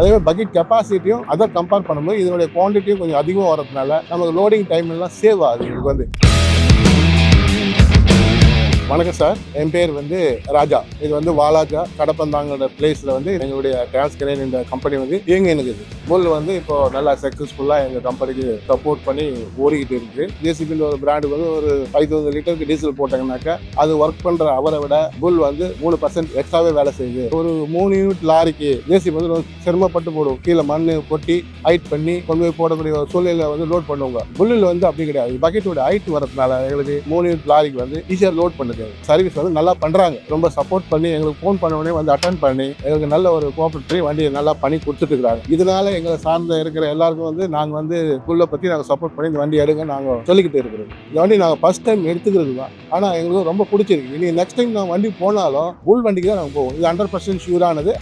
அதே மாதிரி பக்கெட் கெப்பாசிட்டியும் அதை கம்பேர் பண்ணும்போது இதனுடைய குவான்டிட்டியும் கொஞ்சம் அதிகமாக வரதுனால நமக்கு லோடிங் டைம் எல்லாம் சேவ் ஆகுது எங்களுக்கு வந்து. வணக்கம் சார், என் பேர் வந்து ராஜா. இது வந்து வாலாஜா கடப்பந்தாங்கிற பிளேஸில் வந்து எங்களுடைய டிரான்ஸ்கரேன் இந்த கம்பெனி வந்து இயங்க இருக்குது. புல் வந்து இப்போ நல்லா சக்ஸஸ்ஃபுல்லாக எங்கள் கம்பெனிக்கு சப்போர்ட் பண்ணி ஓடிக்கிட்டு இருக்குது. ஜேசிபின்ற ஒரு பிராண்டுக்கு வந்து ஒரு 5000 லிட்டருக்கு டீசல் போட்டாங்கன்னாக்கா அது ஒர்க் பண்ணுற அவரை விட புல் வந்து 3% எக்ஸ்ட்ராவே வேலை செய்யுது. ஒரு 3 யூனிட் லாரிக்கு ஜேசிபி வந்து சிரமப்பட்டு போடும். கீழே மண் கொட்டி ஹைட் பண்ணி கொண்டு போய் போடக்கூடிய ஒரு சூழ்நிலை வந்து லோட் பண்ணுவாங்க. புல்லில் வந்து அப்படி கிடையாது. பக்கெட்டோட ஹைட் வரதுனால எங்களுக்கு 3 யூனிட் லாரிக்கு வந்து ஈஸியாக லோட் பண்ணுது. சர்வீஸ் வந்து நல்லா பண்றாங்க. ரொம்ப சப்போர்ட் பண்ணி எங்களுக்கு ஃபோன் பண்ண உடனே வந்து அட்டென்ட் பண்ணி எங்களுக்கு நல்ல ஒரு கோஆபரேட் பண்ணி வண்டியை நல்லா பண்ணி கொடுத்துட்டு இருக்காங்க. இதனால எங்களை சார்ந்த இருக்கிற எல்லாருக்கும் வந்து நாங்கள் வந்து புல்லை பற்றி நாங்கள் சப்போர்ட் பண்ணி இந்த வண்டி எடுங்க நாங்கள் சொல்லிக்கிட்டு இருக்கிறோம். இந்த வண்டி நாங்கள் ஃபர்ஸ்ட் டைம் எடுத்துக்கிறது தான். ஆனால் எங்களுக்கு ரொம்ப பிடிச்சிருக்கு. இனி நெக்ஸ்ட் டைம் நான் வண்டி போனாலும் புல் வண்டிக்கு தான் நாங்கள் போவோம். இது 100% ஷூரானது.